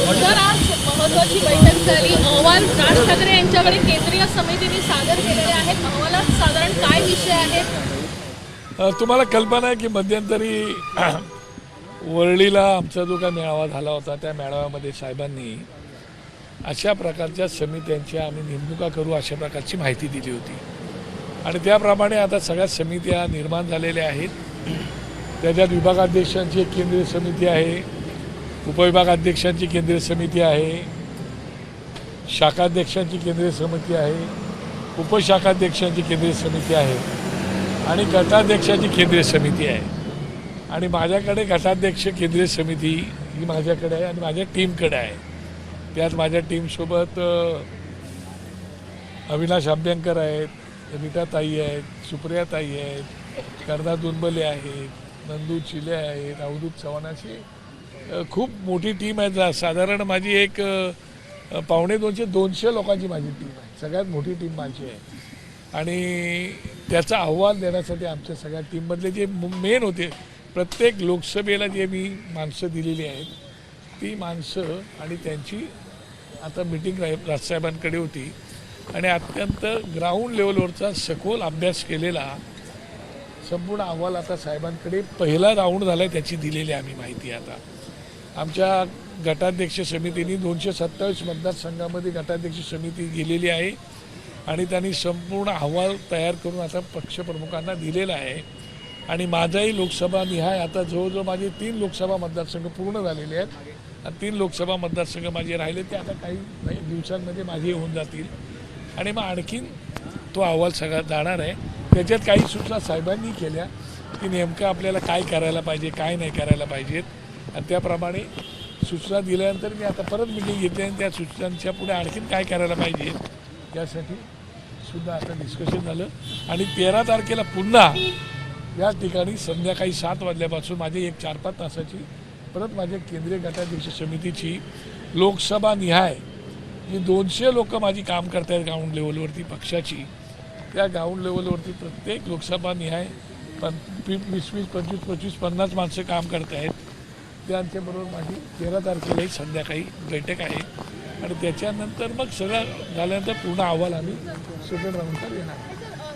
तर आज महत्त्वाची बैठक झाली. अहवाल राज ठाकरे यांच्याकडे केंद्रीय समितीने सादर केलेले आहेत. अहवालात साधारण काय विषय आहेत? तुम्हाला कल्पना आहे की मध्यंतरी वरळीला आमचा जो काय मेळावा झाला होता त्या मेळाव्यामध्ये साहेबांनी अशा प्रकारच्या समित्यांच्या आम्ही नेमणुका करू अशा प्रकारची माहिती दिली होती आणि त्याप्रमाणे आता सगळ्या समित्या निर्माण झालेल्या आहेत. त्याच्यात विभागाध्यक्षांची एक केंद्रीय समिती आहे, उपविभागाध्यक्षांची केंद्रीय समिती आहे, शाखाध्यक्षांची केंद्रीय समिती आहे, उपशाखाध्यक्षांची केंद्रीय समिती आहे आणि गटाध्यक्षांची केंद्रीय समिती आहे. आणि माझ्याकडे गटाध्यक्ष केंद्रीय समिती ही माझ्याकडे आहे आणि माझ्या टीमकडे आहे. त्यात माझ्या टीमसोबत अविनाश अभ्यंकर आहेत, रीटाताई आहेत, सुप्रियाताई आहेत, कर्णा दुनबले आहेत, नंदू चिले आहेत, अवधूत चव्हाण अशी खूप मोठी टीम आहे. साधारण माझी एक 250 लोकांची माझी टीम आहे. सगळ्यात मोठी टीम माझी आहे आणि त्याचा अहवाल देण्यासाठी आमच्या सगळ्या टीममधले जे मेन होते, प्रत्येक लोकसभेला जे मी माणसं दिलेली आहेत ती माणसं आणि त्यांची आता मिटिंग राजसाहेबांकडे होती आणि अत्यंत ग्राउंड लेवलवरचा सखोल अभ्यास केलेला संपूर्ण अहवाल आता साहेबांकडे पहिला राऊंड झाला आहे त्याची दिलेली आम्ही माहिती. आता आमच्या गटाध्यक्ष समितीने 227 मतदारसंघामध्ये गटाध्यक्ष समिती गेलेली आहे आणि त्यांनी संपूर्ण अहवाल तयार करून आता पक्षप्रमुखांना दिलेला आहे. आणि माझाही लोकसभा निहाय आता जवळजवळ माझे 3 लोकसभा मतदारसंघ पूर्ण झालेले आहेत आणि 3 लोकसभा मतदारसंघ माझे राहिले ते आता काही दिवसांमध्ये माझे होऊन जातील आणि मग आणखीन तो अहवाल सगळा जाणार आहे. त्याच्यात काही सूचना साहेबांनी केल्या की नेमकं आपल्याला काय करायला पाहिजे, काय नाही करायला पाहिजेत आणि त्याप्रमाणे सूचना दिल्यानंतर मी आता परत मिटिंग घेतली आणि त्या सूचनांच्या पुढे आणखीन काय करायला पाहिजे यासाठी सुद्धा आता डिस्कशन झालं. आणि 13 तारखेला पुन्हा या ठिकाणी संध्याकाळी 7 वाजल्यापासून माझी एक 4-5 तासाची परत माझ्या केंद्रीय गटाध्यक्ष समितीची लोकसभा निहाय जी 200 लोक माझी काम करत आहेत ग्राउंड लेवलवरती पक्षाची, त्या ग्राउंड लेवलवरती प्रत्येक लोकसभा निहाय 20-25-50 माणसं काम करत आहेत. त्यांच्याबरोबर माझी 13 तारखेलाही संध्याकाळी बैठक आहे आणि त्याच्यानंतर मग सगळं झाल्यानंतर पूर्ण अहवाल आम्ही सेकंड राऊंडला येणार.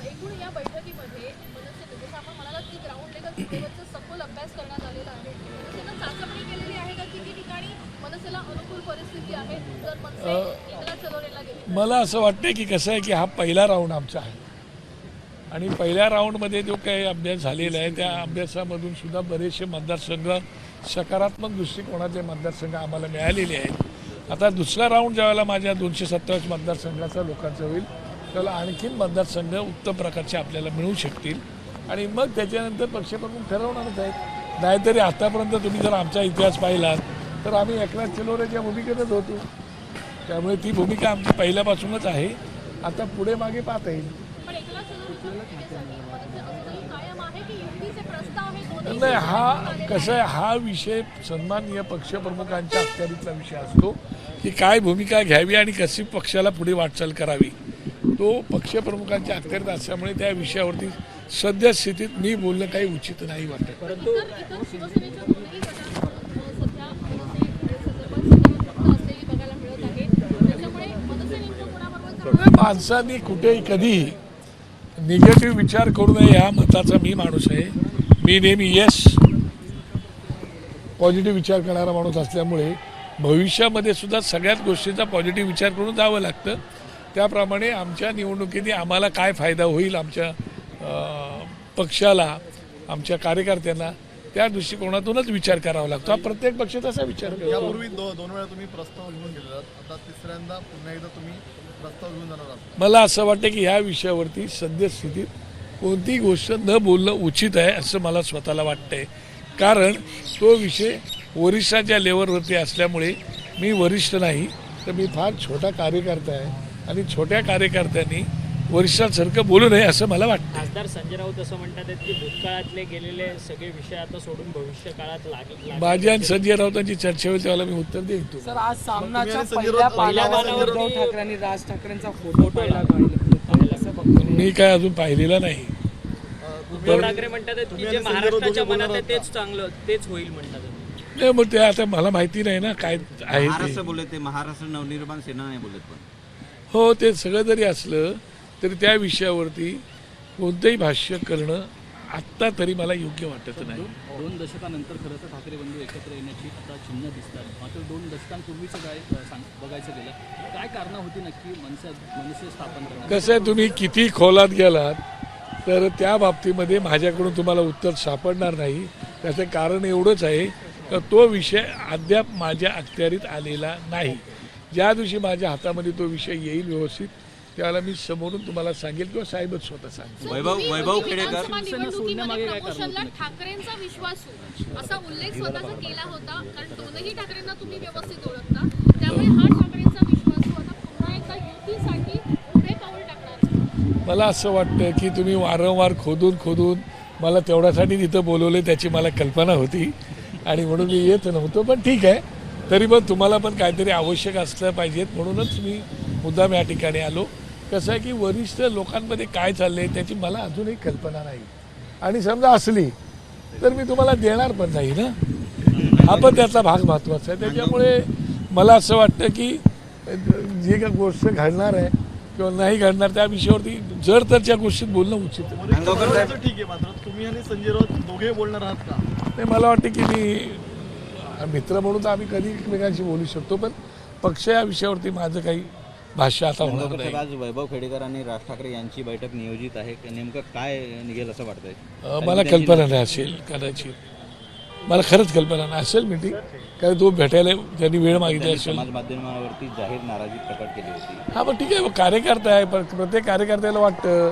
एकूण या बैठकीमध्ये जसं आपण म्हणालात की ग्राउंड लेवलचा सखोल अभ्यास करण्यात आलेला आहे. मनसेनं चाचपणी केलेली आहे का किती ठिकाणी मनसेला अनुकूल परिस्थिती आहे जर मनसे एकला चलवलेला गेली? मला असं वाटतं की कसं आहे की हा पहिला राऊंड आमचा आहे आणि पहिल्या राऊंडमध्ये जो काही अभ्यास झालेला आहे त्या अभ्यासामधून सुद्धा बरेचसे मतदारसंघ सकारात्मक दृष्टिकोनातले मतदारसंघ आम्हाला मिळालेले आहेत. आता दुसरा राऊंड ज्यावेळेला माझ्या 227 मतदारसंघाचा लोकांचा होईल त्याला आणखीन मतदारसंघ उत्तम प्रकारचे आपल्याला मिळू शकतील आणि मग त्याच्यानंतर पक्षप्रमुख ठरवणारच आहेत. नाहीतरी आतापर्यंत तुम्ही जर आमचा इतिहास पाहिलात तर आम्ही एकनाथ शिंदेच्या भूमिकेतच होतो. त्यामुळे ती भूमिका आमची पहिल्यापासूनच आहे. आता पुढे मागे पाहता येईल. नाही, हा कसं आहे, हा विषय सन्माननीय पक्षप्रमुखांच्या अखत्यारीतला विषय असतो की काय भूमिका घ्यावी आणि कशी पक्षाला पुढे वाटचाल करावी. तो पक्षप्रमुखांच्या अखत्यारीत असल्यामुळे त्या विषयावरती सद्यस्थितीत मी बोलणं काही उचित नाही वाटत. परंतु माणसांनी कुठेही कधीही निगेटिव्ह विचार करू नये ह्या मताचा मी माणूस आहे. मी नेहमी पॉझिटिव्ह विचार करणारा माणूस असल्यामुळे भविष्यामध्ये सुद्धा सगळ्याच गोष्टींचा पॉझिटिव्ह विचार करून जावं लागतं. त्याप्रमाणे आमच्या निवडणुकीने आम्हाला काय फायदा होईल आमच्या पक्षाला, आमच्या कार्यकर्त्यांना, त्या दृष्टिकोनातूनच विचार करावा लागतो. हा प्रत्येक पक्ष तसा विचार करतो. यापूर्वी 2 वेळा तुम्ही प्रस्ताव घेऊन गेलेला, आता तिसऱ्यांदा पुन्हा एकदा तुम्ही प्रस्ताव घेऊन जाणार आहात. मला असं वाटतं की ह्या विषयावरती सद्यस्थितीत कोणतीही गोष्ट न बोलणं उचित आहे असं मला स्वतःला वाटतंय. कारण तो विषय वरिष्ठांच्या लेवलवरती असल्यामुळे मी वरिष्ठ नाही, तर मी फार छोटा कार्यकर्ता आहे आणि छोट्या कार्यकर्त्यांनी वरिष्ठांसारखं बोलू नये असं मला वाटतं. खासदार संजय राऊत असं म्हणतात की भूतकाळातले गेलेले सगळे विषय आता सोडून भविष्य काळात लागले. माझी आणि संजय राऊतांची चर्चा होईल त्याला मी उत्तर देईन. सर, आज सामनाच्या पहिल्या पानावर उद्धव ठाकरेंनी राज ठाकरेंचा फोटो पाहिला. मी काय अजून पाहिलेला नाही. उद्धव ठाकरे म्हणतात की जे महाराष्ट्राच्या मनात आहे तेच चांगलं, तेच होईल म्हणतात. नाही मग ते आता मला माहिती नाही ना काय आहे ते. महाराष्ट्र बोलत ते महाराष्ट्र नवनिर्माण सेना नाही बोलत पण हो ते सगळं जरी असलं तरी त्या विषयावरती कोणतंही भाष्य करणं आत्ता तरी मला योग्य वाटत नाही. 2 दशकानंतर खरं तर ठाकरे बंधू एकत्र येण्याची आता चिन्ह दिसतात. मात्र 2 दशकांपूर्वीचं काय बघायचं गेलं काय कारणं होती नक्की मनसे स्थापन करण्याची? कसं आहे तुम्ही किती खोलात गेलात तर त्या बाबतीमध्ये माझ्याकडून तुम्हाला उत्तर सापडणार नाही. त्याचं कारण एवढंच आहे तर तो विषय अद्याप माझ्या अखत्यारीत आलेला नाही. ज्या दिवशी माझ्या हातामध्ये तो विषय येईल व्यवस्थित त्यावेळेला मी समोरून तुम्हाला सांगेल किंवा साहेबच स्वतः सांगेल. वैभव खेडेकर विधानसभा निवडणुकीमध्ये प्रमोशनला ठाकरेंचा विश्वासू असा उल्लेख स्वतःचा केला होता. कारण दोनही ठाकरेंना तुम्ही व्यवस्थित ओळखता त्यामुळे हा ठाकरेंचा विश्वासू आता पुन्हा एकदा युतीसाठी पुढे पाऊल टाकणार. मला असं वाटतं की तुम्ही वारंवार खोदून मला तेवढ्यासाठी तिथं बोलवले त्याची मला कल्पना होती आणि म्हणून मी येत नव्हतो. पण ठीक आहे तरी पण तुम्हाला पण काहीतरी आवश्यक असलं पाहिजेत म्हणूनच मी मुद्दाम या ठिकाणी आलो. कसं आहे की वरिष्ठ लोकांमध्ये काय चाललंय त्याची मला अजूनही कल्पना नाही आणि समजा असली तर मी तुम्हाला देणार पण नाही ना. हा पण त्याचा भाग महत्त्वाचा आहे. त्याच्यामुळे मला असं वाटतं की जी काही गोष्ट घडणार आहे किंवा नाही घडणार त्या विषयावरती जर तर त्या गोष्टीत बोलणं उचित आहे. बोलायचं ठीक आहे मात्र तुम्ही आणि संजय राऊत दोघे बोलणार आहात का? नाही मला वाटतं की मी मित्र म्हणून तर आम्ही कधी एकमेकांशी बोलू शकतो पण पक्ष या विषयावरती माझं काही भाष्य आता होणार नाही. आज वैभव खेडेकर आणि राज ठाकरे यांची बैठक नियोजित आहे नेमकं काय निघेल असं वाटतंय? मला कल्पना नाही असेल कदाचित मला खरंच कल्पना नाही असेल मीटिंग कारण तो भेटायला त्यांनी वेळ मागितली असेल. समाज माध्यमावरती जाहीर नाराजी प्रकट केली होती. हा पण ठीक आहे कार्यकर्ता आहे पण प्रत्येक कार्यकर्त्याला वाटतं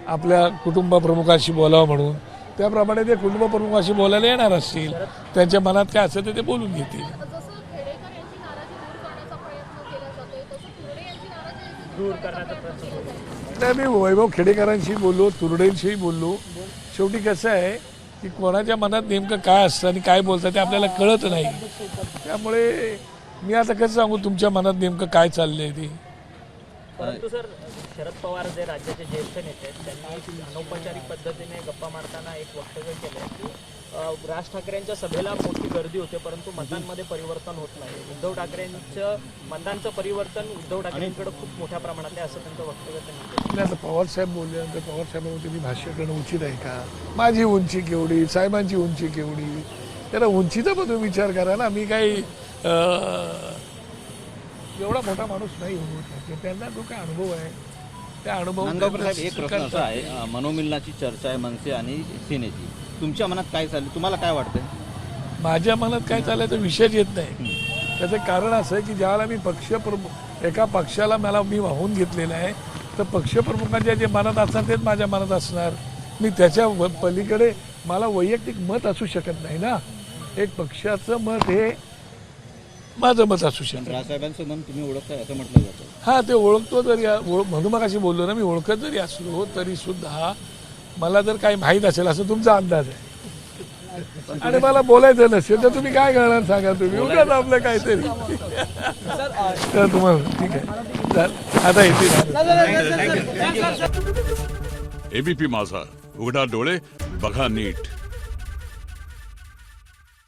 आपल्या कुटुंब प्रमुखाशी बोलावं म्हणून त्याप्रमाणे ते कुटुंब प्रमुखाशी बोलायला येणार असतील त्यांच्या मनात काय असेल ते बोलून घेतील. जसं खेडेकर यांची नाराजी दूर दूर करण्याचा प्रयत्न केला जातोय तसं तुरडे यांची नाराजी करण्याचा प्रयत्न केला जातोय. नाही मी वैभव खेडेकरांशी बोललो तुरडेंशीही बोललो. शेवटी कसं आहे की कोणाच्या मनात नेमकं काय असतं आणि काय बोलतं ते आपल्याला कळत नाही. त्यामुळे मी आता कसं सांगू तुमच्या मनात नेमकं काय चाललंय ते. परंतु सर शरद पवार जे राज्याचे ज्येष्ठ नेते आहेत त्यांनी अनौपचारिक पद्धतीने गप्पा मारताना एक वक्तव्य केलं की राज ठाकरेंच्या सभेला मोठी गर्दी होते परंतु मतांमध्ये परिवर्तन होत नाही. उद्धव ठाकरेंचं मतांचं परिवर्तन उद्धव ठाकरेंकडे खूप मोठ्या प्रमाणात आहे असं त्यांचं वक्तव्य त्यांनी केलं. नाही आता पवारसाहेब बोलल्यानंतर पवारसाहेबांवरती मी भाष्य करणं उचित आहे का? माझी उंची केवढी साहेबांची उंची केवढी त्याला उंचीचा पण तुम्ही विचार करा ना. मी काही एवढा मोठा माणूस नाही होऊ शकतो. त्यांना जो काय अनुभव आहे त्या नांदगावकर साहेब एक प्रश्न अनुभव असा आहे मनोमिलनाची चर्चा आहे मनसे आणि सेनेची तुमच्या मनात काय चालली तुम्हाला काय वाटतंय? माझ्या मनात काय चाललंय तर विषयच येत नाही. त्याचं कारण असं आहे की ज्यावेळेला मी पक्षप्रमुख एका पक्षाला मी वाहून घेतलेलं आहे तर पक्षप्रमुखांच्या जे मनात असणार तेच माझ्या मनात असणार. मी त्याच्या पलीकडे मला वैयक्तिक मत असू शकत नाही ना. एक पक्षाचं मत हे माझं मत असू शकतं. राजसाहेबांचं मन तुम्ही ओळखताय असं म्हटलं जातं. हां ते ओळखतो जरी म्हणून मग अशी बोललो ना मी ओळखत जरी असलो तरी सुद्धा मला जर काही माहीत असेल असं तुमचा अंदाज आहे आणि मला बोलायचं नसेल तर तुम्ही काय करणार सांगा. तुम्ही उगाच आपलं काहीतरी तर तुम्हाला ठीक आहे चल आता येते. एबीपी माझा उघडा डोळे बघा नीट.